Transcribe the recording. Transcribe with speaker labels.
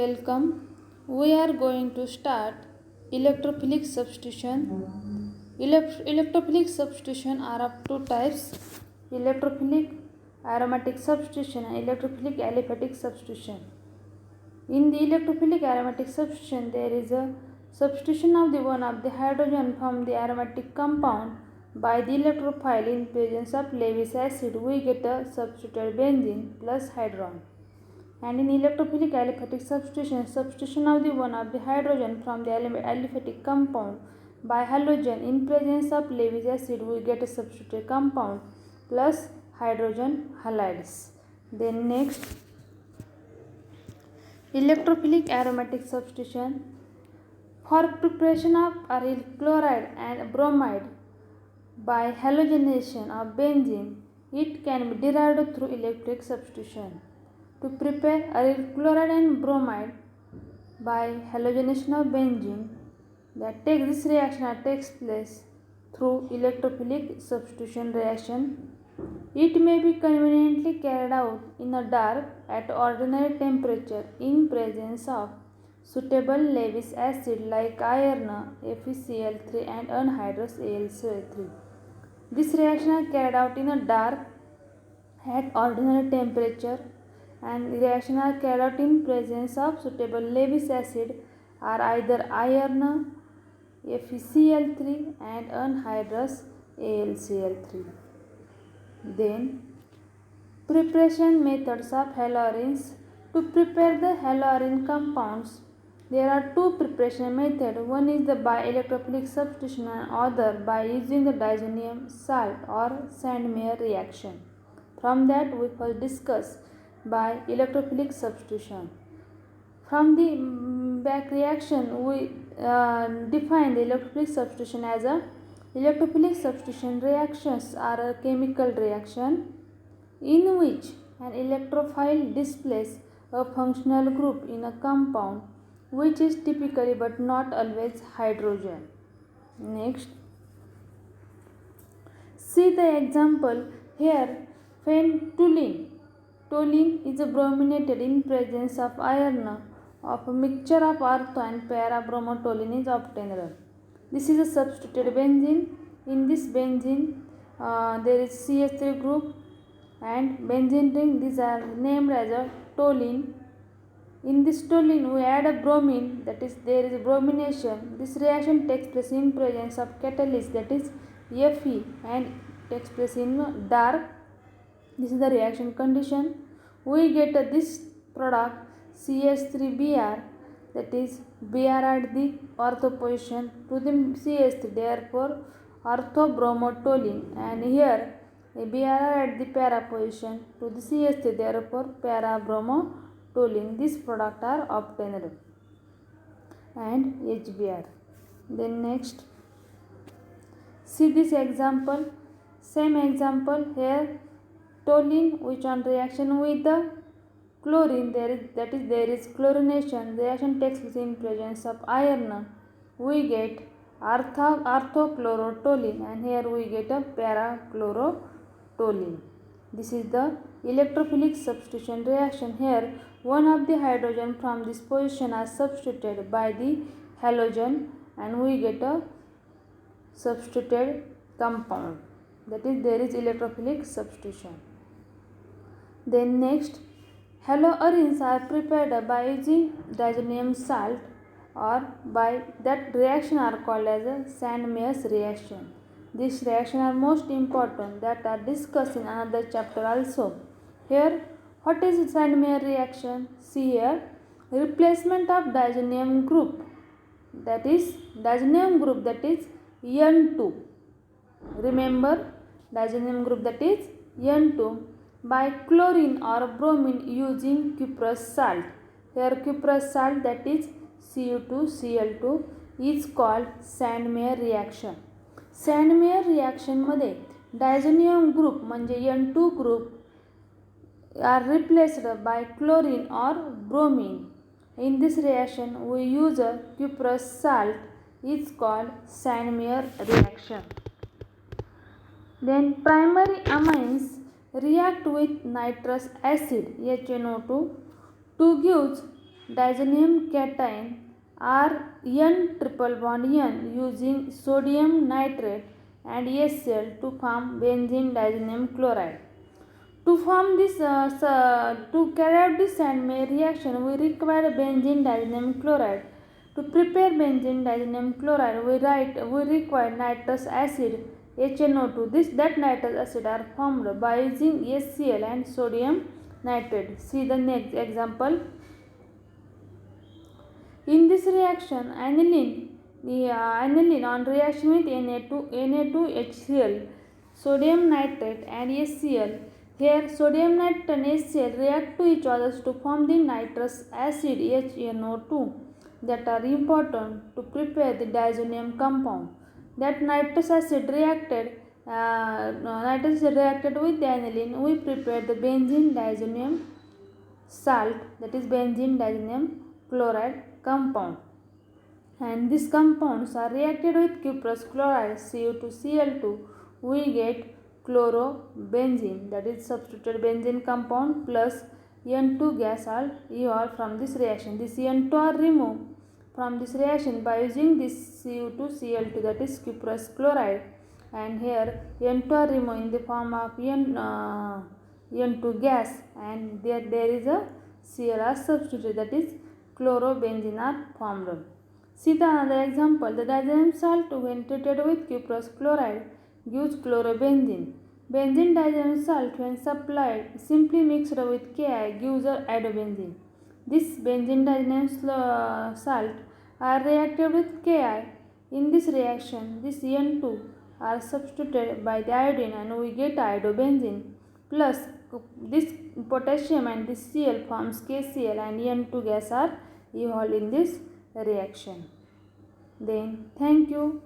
Speaker 1: Welcome. We are going to start electrophilic substitution. Electrophilic substitution are of two types: electrophilic aromatic substitution and electrophilic aliphatic substitution. In the electrophilic aromatic substitution, there is a substitution of the one of the hydrogen from the aromatic compound by the electrophile in presence of Lewis acid. We get a substituted benzene plus hydron. And in electrophilic aliphatic substitution, substitution of the one of the hydrogen from the aliphatic compound by halogen in presence of Lewis acid, we get a substituted compound plus hydrogen halides. Then next, electrophilic aromatic substitution. For preparation of aryl chloride and bromide by halogenation of benzene, it can be derived through electric substitution. To prepare aryl chloride and bromide by halogenation of benzene, this reaction takes place through electrophilic substitution reaction. It may be conveniently carried out in the dark at ordinary temperature in presence of suitable Lewis acid like iron, FeCl3 and anhydrous AlCl3. This reaction is carried out in the dark at ordinary temperature and reaction are carried out in presence of suitable Lewis acid are either iron, FeCl3 and anhydrous AlCl3. Then preparation methods of haloarenes. To prepare the haloarene compounds, there are two preparation methods. One is the by electrophilic substitution and other by using the diazonium salt or Sandmeyer reaction. From that we first discuss by electrophilic substitution. From the back reaction, we define the electrophilic substitution as a electrophilic substitution reactions are a chemical reaction in which an electrophile displaces a functional group in a compound which is typically but not always hydrogen. Next, see the example here. Phentoline. Toluene is brominated in presence of iron of a mixture of ortho and para-bromotoluene is obtained. This is a substituted benzene. In this benzene there is CH3 group and benzene ring. These are named as a toluene. In this toluene we add a bromine, that is there is a bromination. This reaction takes place in presence of catalyst, that is Fe, and takes place in dark. This is the reaction condition. We get this product CH3Br, that is Br at the ortho position to the CH3, therefore orthobromotoluene, and here Br at the para position to the CH3, therefore para-bromotoluene. These products are obtained and HBr. Then next, see this example. Same example here. Toluene which on reaction with the chlorine, there is chlorination. The reaction takes place in presence of iron. We get orthochlorotoluene and here we get a para-chlorotoluene. This is the electrophilic substitution reaction. Here one of the hydrogen from this position are substituted by the halogen and we get a substituted compound, that is there is electrophilic substitution. Then next, haloarenes are prepared by using diazonium salt or by that reaction are called as a Sandmeyer's reaction. These reactions are most important that are discussed in another chapter also. Here, what is Sandmeyer reaction? See here, replacement of diazonium group, that is N2. Remember diazonium group, that is N2, by chlorine or bromine using cuprous salt. Here cuprous salt, that is Cu2Cl2, is called Sandmeyer reaction. Sandmeyer reaction मध्ये diazonium group म्हणजे N2 group are replaced by chlorine or bromine. In this reaction we use a cuprous salt, is called Sandmeyer reaction. Then primary amines react with nitrous acid HNO2 to give diazonium cation are N triple bond N using sodium nitrate and HCl to form benzene diazonium chloride. To carry out this Sandmeyer reaction, we require benzene diazonium chloride. To prepare benzene diazonium chloride, we require nitrous acid HNO2. That nitrous acid are formed by using HCl and sodium nitrate. See the next example. In this reaction, aniline on reaction with Na2HCl, sodium nitrate and HCl. Here sodium nitrate and HCl react to each other to form the nitrous acid HNO2 that are important to prepare the diazonium compound. That nitrous acid reacted with the aniline, we prepare the benzene diazonium salt, that is benzene diazonium chloride compound, and these compounds are reacted with cuprous chloride Cu2Cl2, we get chlorobenzene, that is substituted benzene compound plus N2 gas are evolved from this reaction. This N2 are removed from this reaction by using this Cu2Cl2, that is cuprous chloride, and here N2 are removed in the form of N2 gas, and there is a Cl are substituted, that is chlorobenzene are formed. See the another example. The diazonium salt when treated with cuprous chloride gives chlorobenzene. Benzene diazonium salt when supplied simply mixed with Ki gives iodobenzene. This benzene diazonium salt are reacted with Ki. In this reaction, this N2 are substituted by the iodine and we get iodobenzene, plus this potassium and this Cl forms KCl and N2 gas are evolved in this reaction. Then thank you.